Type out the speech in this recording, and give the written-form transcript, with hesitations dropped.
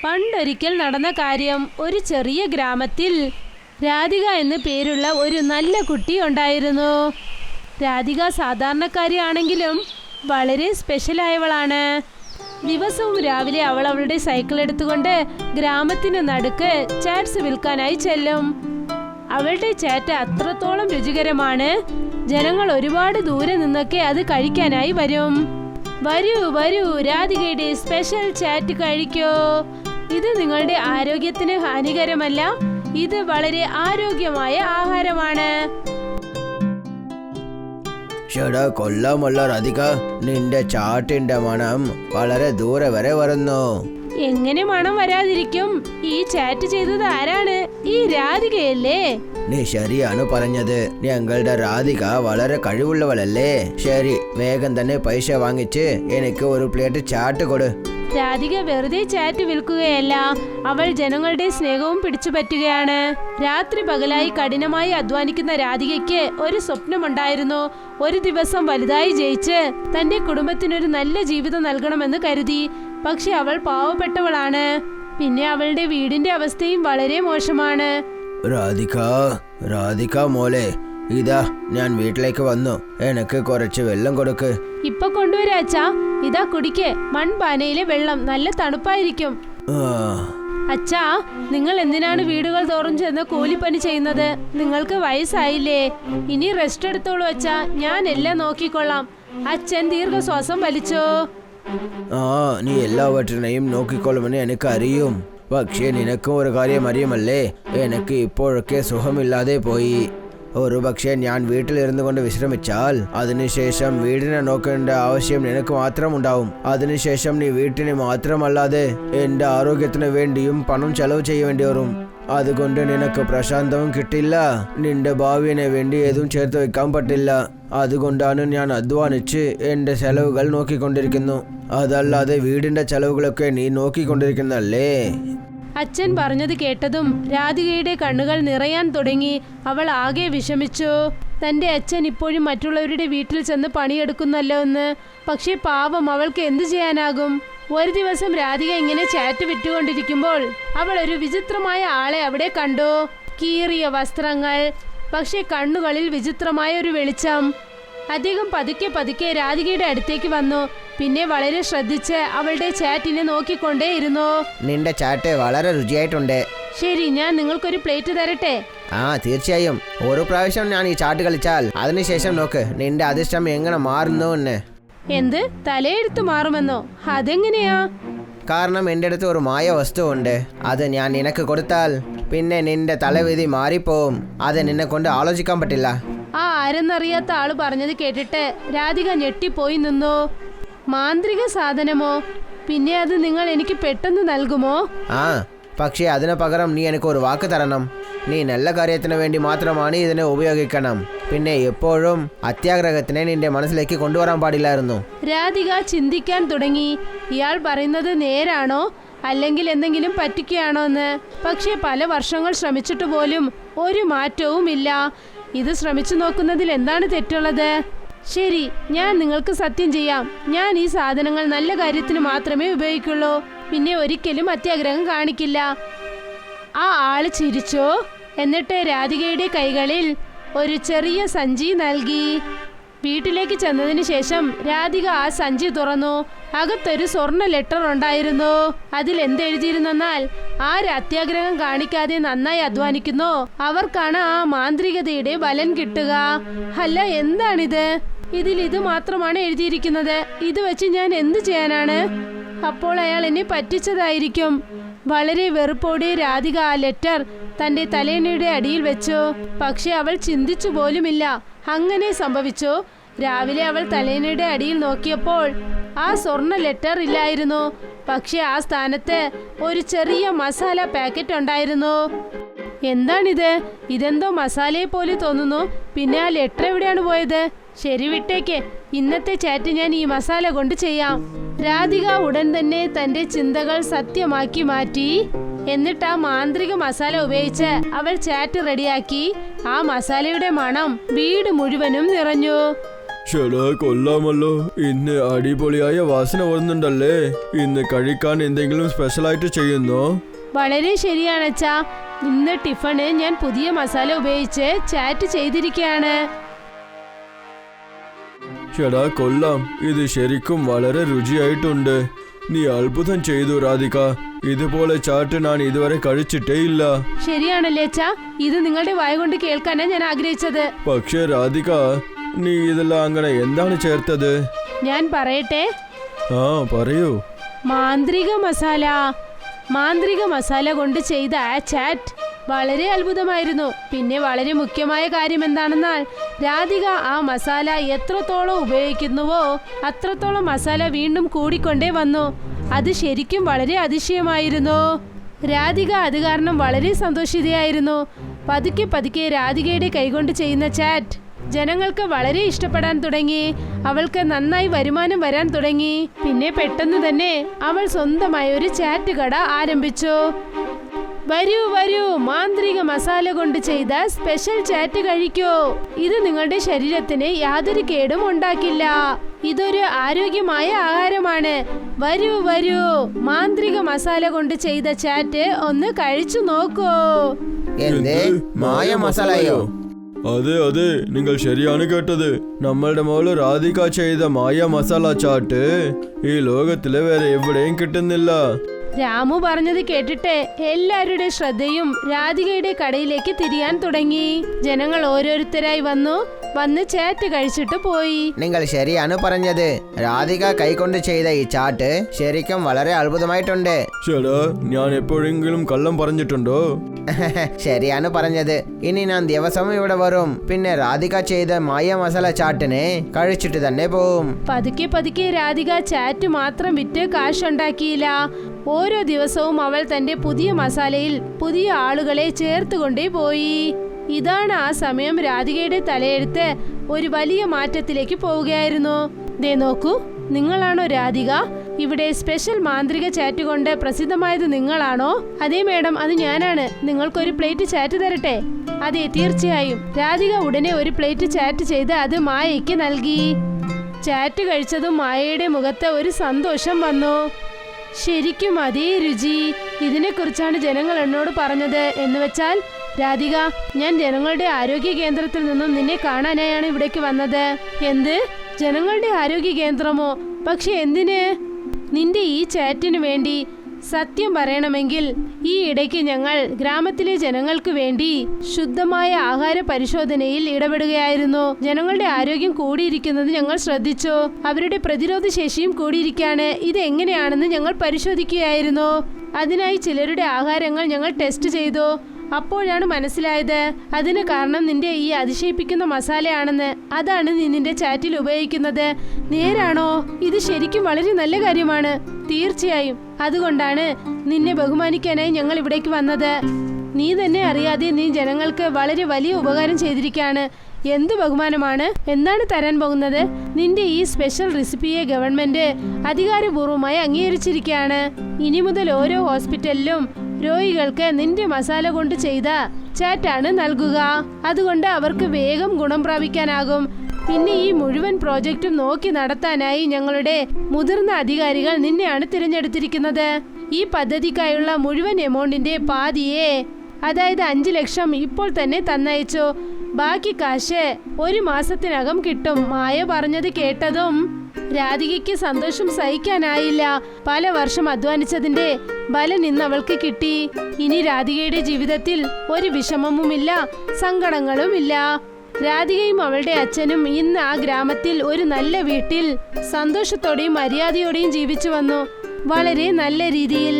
പണ്ടൊരിക്കൽ നടന്ന കാര്യം. ഒരു ചെറിയ ഗ്രാമത്തിൽ രാധിക എന്ന് പേരുള്ള ഒരു നല്ല കുട്ടി ഉണ്ടായിരുന്നു. രാധിക സാധാരണക്കാരിയാണെങ്കിലും വളരെ സ്പെഷ്യലായവളാണ്. ദിവസവും രാവിലെ അവൾ അവളുടെ സൈക്കിൾ എടുത്തുകൊണ്ട് ഗ്രാമത്തിന് നടുക്ക് ചാറ്റ്സ് വിൽക്കാനായി ചെല്ലും. അവളുടെ ചാറ്റ് അത്രത്തോളം രുചികരമാണ്. ജനങ്ങൾ ഒരുപാട് ദൂരെ നിന്നൊക്കെ അത് കഴിക്കാനായി വരും. വരൂ വരൂ, രാധികയുടെ സ്പെഷ്യൽ ചാറ്റ് കഴിക്കൂ. ഇത് നിങ്ങളുടെ ആരോഗ്യത്തിന് ഹാനികരമല്ല. ഇത് വളരെ ആരോഗ്യമായ ആഹാരമാണ്. കൊള്ളാമല്ല രാധിക, നിന്റെ ചാട്ടിന്റെ മണം വളരെ ദൂരെ വരെ വരുന്നു. എങ്ങനെ മണം വരാതിരിക്കും? ഈ ചാറ്റ് ചെയ്തത് ആരാണ്? ഈ രാധികയല്ലേ? നീ ശരിയാണ് പറഞ്ഞത്. ഞങ്ങളുടെ രാധിക വളരെ കഴിവുള്ളവളല്ലേ. ശരി, വേഗം തന്നെ പൈസ വാങ്ങിച്ച് എനിക്ക് ഒരു പ്ലേറ്റ് ചാട്ട് കൊടു. രാധിക വെറുതെ ചാറ്റ് വിൽക്കുകയല്ല, അവൾ ജനങ്ങളുടെ സ്നേഹവും പിടിച്ചു പറ്റുകയാണ്. രാത്രി പകലായി കഠിനമായി അധ്വാനിക്കുന്ന രാധികയ്ക്ക് ഒരു സ്വപ്നമുണ്ടായിരുന്നു. ഒരു ദിവസം വലുതായി ജയിച്ച് തന്റെ കുടുംബത്തിനൊരു നല്ല ജീവിതം നൽകണമെന്ന് കരുതി. പക്ഷെ അവൾ പാവപ്പെട്ടവളാണ്. പിന്നെ അവളുടെ വീടിന്റെ അവസ്ഥയും വളരെ മോശമാണ്. രാധിക മോളെ, ഇതാ ഞാൻ വീട്ടിലേക്ക് വന്നു. എനിക്ക് കുറച്ച് വെള്ളം കൊടുക്ക്. ഇപ്പൊ കൊണ്ടുവരാ അച്ഛാ. ഇതാ കുടിക്ക്. മൺപാനയിലെ വെള്ളം നല്ല തണുപ്പായിരിക്കും. അച്ഛാ, നിങ്ങൾ എന്തിനാണ് വീടുകൾ തോറും ചെന്ന് കൂലിപ്പണി ചെയ്യുന്നത്? നിങ്ങൾക്ക് വയസ്സായില്ലേ? ഇനി റെസ്റ്റ് എടുത്തോളൂ അച്ഛാ, ഞാൻ എല്ലാം നോക്കിക്കൊള്ളാം. അച്ഛൻ ദീർഘശ്വാസം വലിച്ചോ. നീ എല്ലാവற்றிനെയും നോക്കിക്കൊള്ളുമെന്ന് എനിക്ക് അറിയും. പക്ഷേ നിനക്കും ഒരു കാര്യം അറിയുമല്ലേ, എനിക്ക് ഇപ്പോഴൊക്കെ സുഖമില്ലാതെ പോയി. ഒരു പക്ഷേ ഞാൻ വീട്ടിലിരുന്നു കൊണ്ട് വിശ്രമിച്ചാൽ അതിനുശേഷം വീടിനെ നോക്കേണ്ട ആവശ്യം നിനക്ക് മാത്രം ഉണ്ടാവും. അതിനുശേഷം നീ വീട്ടിന് മാത്രമല്ലാതെ എൻ്റെ ആരോഗ്യത്തിന് വേണ്ടിയും പണം ചെലവ് ചെയ്യേണ്ടി വരും. അതുകൊണ്ട് നിനക്ക് പ്രശാന്തവും കിട്ടില്ല. നിന്റെ ഭാവിയെ വേണ്ടി ഏതും ചേർത്ത് വെക്കാൻ പറ്റില്ല. അതുകൊണ്ടാണ് ഞാൻ അധ്വാനിച്ച് എൻ്റെ ചെലവുകൾ നോക്കിക്കൊണ്ടിരിക്കുന്നു. അതല്ലാതെ വീടിൻ്റെ ചെലവുകളൊക്കെ നീ നോക്കിക്കൊണ്ടിരിക്കുന്നല്ലേ. അച്ഛൻ പറഞ്ഞത് കേട്ടതും രാധികയുടെ കണ്ണുകൾ നിറയാൻ തുടങ്ങി. അവൾ ആകെ വിഷമിച്ചു. തന്റെ അച്ഛൻ ഇപ്പോഴും മറ്റുള്ളവരുടെ വീട്ടിൽ ചെന്ന് പണിയെടുക്കുന്നല്ലോ എന്ന്. പക്ഷേ പാവം, അവൾക്ക് എന്തു ചെയ്യാനാകും? ഒരു ദിവസം രാധിക ഇങ്ങനെ ചാറ്റ് വിറ്റുകൊണ്ടിരിക്കുമ്പോൾ അവൾ ഒരു വിചിത്രമായ ആളെ അവിടെ കണ്ടു. കീറിയ വസ്ത്രങ്ങൾ, പക്ഷേ കണ്ണുകളിൽ വിചിത്രമായ ഒരു വെളിച്ചം. അദ്ദേഹം പതുക്കെ പതുക്കെ രാധികയുടെ അടുത്തേക്ക് വന്നു. പിന്നെ വളരെ ശ്രദ്ധിച്ച് അവളുടെ ചാറ്റിനെ നോക്കിക്കൊണ്ടേയിരുന്നു. നിന്റെ ചാറ്റ് വളരെ രുചിയായിട്ടുണ്ട്. ശരി, ഞാൻ നിങ്ങൾക്കൊരു പ്ലേറ്റ് തരട്ടെ? തീർച്ചയായും. ഒരു പ്രാവശ്യം ഞാൻ ഈ ചാട്ട് കളിച്ചാൽ അതിനുശേഷം നോക്ക് നിന്റെ അതിഷ്ടം എങ്ങനെ മാറുന്നു എന്ന്. എന്ത്? തലയെടുത്ത് മാറുമെന്നോ? അതെങ്ങനെയാ? കാരണം എൻ്റെ അടുത്ത് ഒരു മായ വസ്തു ഉണ്ട്. അത് ഞാൻ നിനക്ക് കൊടുത്താൽ പിന്നെ നിന്റെ തലവിധി മാറിപ്പോവും. അത് നിന്നെ കൊണ്ട് ആലോചിക്കാൻ പറ്റില്ല. ആരെന്നറിയാത്ത ആള് പറഞ്ഞത് കേട്ടിട്ട് രാധിക ഞെട്ടിപ്പോയി നിന്നു. മാന്ത്രിക സാധനമോ? പിന്നെ അത് നിങ്ങൾ എനിക്ക് പെട്ടെന്ന് നൽകുമോ? പക്ഷേ അതിന് പകരം നീ എനിക്ക് ഒരു വാക്ക് തരണം. നീ നല്ല കാര്യത്തിന് വേണ്ടി മാത്രമാണ് ഇതിനെ ഉപയോഗിക്കണം. പിന്നെ എപ്പോഴും അത്യാഗ്രഹത്തിനെ നിന്റെ മനസ്സിലേക്ക് കൊണ്ടുവരാൻ പാടില്ലായിരുന്നു. രാധിക ചിന്തിക്കാൻ തുടങ്ങി. ഇയാൾ പറയുന്നത് നേരാണോ അല്ലെങ്കിൽ എന്തെങ്കിലും പറ്റിക്കുകയാണോ എന്ന്. പക്ഷേ പല വർഷങ്ങൾ ശ്രമിച്ചിട്ട് പോലും ഒരു മാറ്റവും ഇല്ല. ഇത് ശ്രമിച്ചു നോക്കുന്നതിൽ എന്താണ് തെറ്റുള്ളത്? ശരി, ഞാൻ നിങ്ങൾക്ക് സത്യം ചെയ്യാം. ഞാൻ ഈ സാധനങ്ങൾ നല്ല കാര്യത്തിന് മാത്രമേ ഉപയോഗിക്കുള്ളൂ. പിന്നെ ഒരിക്കലും അത്യാഗ്രഹം കാണിക്കില്ല. ആ ആള് ചിരിച്ചോ. എന്നിട്ട് രാധികയുടെ കൈകളിൽ ഒരു ചെറിയ സഞ്ചി നൽകി. വീട്ടിലേക്ക് ചെന്നതിന് ശേഷം രാധിക ആ സഞ്ചി തുറന്നു. അകത്തൊരു സ്വർണ്ണ ലെറ്റർ ഉണ്ടായിരുന്നു. അതിൽ എന്തെഴുതിയിരുന്നെന്നാൽ, ആര് അത്യാഗ്രഹം കാണിക്കാതെ നന്നായി അധ്വാനിക്കുന്നോ അവർക്കാണ് ആ മാന്ത്രികതയുടെ ബലം കിട്ടുക. അല്ല, എന്താണിത്? ഇതിൽ ഇത് മാത്രമാണ് എഴുതിയിരിക്കുന്നത്. ഇത് വെച്ച് ഞാൻ എന്ത് ചെയ്യാനാണ്? അപ്പോൾ അയാൾ എന്നെ പറ്റിച്ചതായിരിക്കും. വളരെ വെറുപ്പോടെ രാധിക ആ ലെറ്റർ തന്റെ തലേണയുടെ അടിയിൽ വെച്ചു. പക്ഷെ അവൾ ചിന്തിച്ചു പോലുമില്ല അങ്ങനെ സംഭവിച്ചു. രാവിലെ അവൾ തലേണയുടെ അടിയിൽ നോക്കിയപ്പോൾ ആ സ്വർണ്ണ ലെറ്റർ ഇല്ലായിരുന്നു. പക്ഷെ ആ സ്ഥാനത്ത് ഒരു ചെറിയ മസാല പാക്കറ്റ് ഉണ്ടായിരുന്നു. എന്താണിത്? ഇതെന്തോ മസാലയെ പോലെ തോന്നുന്നു. പിന്നെ ആ ലെറ്റർ എവിടെയാണ് പോയത്? ശരി, വിട്ടേക്ക്. ഇന്നത്തെ ചാറ്റ് ഞാൻ ഈ മസാല കൊണ്ട് ചെയ്യാം. രാധിക ഉടൻ തന്നെ തന്റെ ചിന്തകൾ സത്യമാക്കി മാറ്റി. എന്നിട്ട് ആ മാന്ത്രിക മസാല ഉപയോഗിച്ച് അവൾ ചാറ്റ് റെഡിയാക്കി. ആ മസാലയുടെ മണം വീട് മുഴുവനും നിറഞ്ഞു. ചേടാ കൊള്ളാമല്ലോ. ഇന്ന് അടിപൊളിയായ വാസന വരുന്നുണ്ടല്ലേ. ഇന്ന് കഴിക്കാൻ എന്തെങ്കിലും സ്പെഷ്യലായിട്ട് ചെയ്യുന്നോ? വളരെ ശരിയാണ് അച്ഛാ. ഇന്ന് ടിഫണ് ഞാൻ പുതിയ മസാല ഉപയോഗിച്ച് ചാറ്റ് ചെയ്തിരിക്കുകയാണ്. ചേടാ കൊള്ളാം. ഇത് ശരിക്കും വളരെ രുചിയായിട്ടുണ്ട്. നീ അത്ഭുതം ചെയ്തു രാധിക. ഇതുപോലെ ചാട്ട് ഞാൻ ഇതുവരെ കഴിച്ചിട്ടേ ഇല്ല. ശരിയാണല്ലേ അച്ഛാ, ഇത് നിങ്ങളുടെ വായ കൊണ്ട് കേൾക്കാനാണ് ഞാൻ ആഗ്രഹിച്ചത്. പക്ഷേ രാധിക, നീ ഇതെല്ലാം അങ്ങനെ എന്താണ് ചേർത്തത്? ഞാൻ പറയട്ടെ. പറയൂ. മാന്ത്രിക മസാല കൊണ്ട് ചെയ്ത ആ ചാറ്റ് വളരെ അത്ഭുതമായിരുന്നു. പിന്നെ വളരെ മുഖ്യമായ കാര്യം എന്താണെന്നാൽ രാധിക ആ മസാല എത്രത്തോളം ഉപയോഗിക്കുന്നുവോ അത്രത്തോളം മസാല വീണ്ടും കൂടിക്കൊണ്ടേ വന്നു. അത് ശരിക്കും വളരെ അതിശയമായിരുന്നു. രാധിക അത് കാരണം വളരെ സന്തോഷിതയായിരുന്നു. പതുക്കെ പതുക്കെ രാധികയുടെ കൈകൊണ്ട് ചെയ്യുന്ന ചാറ്റ് ജനങ്ങൾക്ക് വളരെ ഇഷ്ടപ്പെടാൻ തുടങ്ങി. അവൾക്ക് നന്നായി വരുമാനം വരാൻ തുടങ്ങി. പിന്നെ പെട്ടെന്ന് തന്നെ അവൾ സ്വന്തമായി ഒരു ചാറ്റ് കട ആരംഭിച്ചു. വരൂ വരൂ, മാന്ത്രിക മസാല കൊണ്ട് ചെയ്ത സ്പെഷ്യൽ ചാറ്റ് കഴിക്കൂ. ഇത് നിങ്ങളുടെ ശരീരത്തിന് യാതൊരു കേടും ഉണ്ടാക്കില്ല. ഇതൊരു ആരോഗ്യമായ ആഹാരമാണ്. വരൂ വരൂ, മാന്ത്രിക മസാല കൊണ്ട് ചെയ്ത ചാറ്റ് ഒന്ന് കഴിച്ചു നോക്കൂ. എന്തേ, മായ മസാലയോ? അതെ അതെ, നിങ്ങൾ ശരിയാണ് കേട്ടത്. നമ്മളുടെ മോള് രാധിക ചെയ്ത മായ മസാല ചാട്ട് ഈ ലോകത്തിലെ വേറെ എവിടെയും കിട്ടുന്നില്ല. രാമു പറഞ്ഞത് കേട്ടിട്ട് എല്ലാവരുടെ ശ്രദ്ധയും രാധികയുടെ കടയിലേക്ക് തിരിയാൻ തുടങ്ങി. ജനങ്ങൾ ഓരോരുത്തരായി വന്ന് ചാറ്റ് കഴിച്ചിട്ട് പോയി. നിങ്ങൾ ശരിയാണ് പറഞ്ഞത്. രാധിക കൈകൊണ്ട് ചെയ്ത ഈ ചാട്ട് ശരിക്കും വളരെ അത്ഭുതമായിട്ടുണ്ട്. ചേടാ, ഞാൻ എപ്പോഴെങ്കിലും കള്ളം പറഞ്ഞിട്ടുണ്ടോ? ശരിയാണ് പറഞ്ഞത്. ഇനി ഞാൻ ദിവസവും ഇവിടെ വരും. പിന്നെ രാധിക ചെയ്ത മായ മസാല ചാട്ടിനെ കഴിച്ചിട്ട് തന്നെ പോവും. പതുക്കെ പതുക്കെ രാധിക ചാറ്റ് മാത്രം വിറ്റ് കാശുണ്ടാക്കിയില്ല. ഓരോ ദിവസവും അവൾ തന്റെ പുതിയ മസാലയിൽ പുതിയ ആളുകളെ ചേർത്തുകൊണ്ടേ പോയി. ഇതാണ് ആ സമയം രാധികയുടെ തലയെടുത്ത് ഒരു വലിയ മാറ്റത്തിലേക്ക് പോവുകയായിരുന്നു. ദേ നോക്കൂ, നിങ്ങളാണോ രാധിക? ഇവിടെ സ്പെഷ്യൽ മാന്ത്രിക ചാറ്റ് കൊണ്ട് പ്രസിദ്ധമായത് നിങ്ങളാണോ? അതേ മേഡം, അത് ഞാനാണ്. നിങ്ങൾക്കൊരു പ്ലേറ്റ് ചാറ്റ് തരട്ടെ? അതെ, തീർച്ചയായും. രാധിക ഉടനെ ഒരു പ്ലേറ്റ് ചാറ്റ് ചെയ്ത് അത് മായയ്ക്ക് നൽകി. ചാറ്റ് കഴിച്ചതും മായയുടെ മുഖത്ത് ഒരു സന്തോഷം വന്നു. ശരിക്കും അതേ രുചി. ഇതിനെക്കുറിച്ചാണ് ജനങ്ങൾ എന്നോട് പറഞ്ഞത്. എന്ന് വെച്ചാൽ രാധിക, ഞാൻ ജനങ്ങളുടെ ആരോഗ്യ കേന്ദ്രത്തിൽ നിന്നും നിന്നെ കാണാനായാണ് ഇവിടേക്ക് വന്നത്. എന്ത്? ജനങ്ങളുടെ ആരോഗ്യ കേന്ദ്രമോ? പക്ഷെ എന്തിന്? നിന്റെ ഈ ചാറ്റിന് വേണ്ടി. സത്യം പറയണമെങ്കിൽ ഈ ഇടയ്ക്ക് ഞങ്ങൾ ഗ്രാമത്തിലെ ജനങ്ങൾക്ക് വേണ്ടി ശുദ്ധമായ ആഹാര പരിശോധനയിൽ ഇടപെടുകയായിരുന്നു. ജനങ്ങളുടെ ആരോഗ്യം കൂടിയിരിക്കുന്നത് ഞങ്ങൾ ശ്രദ്ധിച്ചു. അവരുടെ പ്രതിരോധ ശേഷിയും കൂടിയിരിക്കുകയാണ്. ഇത് എങ്ങനെയാണെന്ന് ഞങ്ങൾ പരിശോധിക്കുകയായിരുന്നു. അതിനായി ചിലരുടെ ആഹാരങ്ങൾ ഞങ്ങൾ ടെസ്റ്റ് ചെയ്തു. അപ്പോഴാണ് മനസ്സിലായത് അതിന് കാരണം നിന്റെ ഈ അതിശയിപ്പിക്കുന്ന മസാലയാണെന്ന്. അതാണ് നീ നിന്റെ ചാറ്റിൽ ഉപയോഗിക്കുന്നത്. നേരാണോ? ഇത് ശരിക്കും വളരെ നല്ല കാര്യമാണ്. തീർച്ചയായും. അതുകൊണ്ടാണ് നിന്നെ ബഹുമാനിക്കാനായി ഞങ്ങൾ ഇവിടേക്ക് വന്നത്. നീ തന്നെ അറിയാതെ നീ ജനങ്ങൾക്ക് വളരെ വലിയ ഉപകാരം ചെയ്തിരിക്കുകയാണ്. എന്ത് ബഹുമാനമാണ്? എന്താണ് തരാൻ പോകുന്നത്? നിന്റെ ഈ സ്പെഷ്യൽ റെസിപ്പിയെ ഗവൺമെന്റ് അധികാരപൂർവ്വമായി അംഗീകരിച്ചിരിക്കുകയാണ്. ഇനി മുതൽ ഓരോ ഹോസ്പിറ്റലിലും രോഗികൾക്ക് നിന്റെ മസാല കൊണ്ട് ചെയ്ത ചാറ്റാണ് നൽകുക. അതുകൊണ്ട് അവർക്ക് വേഗം ഗുണം പ്രാപിക്കാനാകും. പിന്നെ ഈ മുഴുവൻ പ്രോജക്റ്റും നോക്കി നടത്താനായി ഞങ്ങളുടെ മുതിർന്ന അധികാരികൾ നിന്നെയാണ് തിരഞ്ഞെടുത്തിരിക്കുന്നത്. ഈ പദ്ധതിക്കായുള്ള മുഴുവൻ എമൗണ്ടിന്റെ പാതിയെ, അതായത് 5 ലക്ഷം ഇപ്പോൾ തന്നെ തന്നയച്ചു. ബാക്കി കാശ് 1 മാസത്തിനകം കിട്ടും. മായ പറഞ്ഞത് കേട്ടതും രാധികയ്ക്ക് സന്തോഷം സഹിക്കാനായില്ല. പല വർഷം അധ്വാനിച്ചതിന്റെ ബലം ഇന്ന് അവൾക്ക് കിട്ടി. ഇനി രാധികയുടെ ജീവിതത്തിൽ ഒരു വിഷമവുമില്ല, സങ്കടങ്ങളുമില്ല. രാധികയും അവളുടെ അച്ഛനും ഇന്ന് ആ ഗ്രാമത്തിൽ ഒരു നല്ല വീട്ടിൽ സന്തോഷത്തോടെയും മര്യാദയോടെയും ജീവിച്ചു വന്നു. വളരെ നല്ല രീതിയിൽ.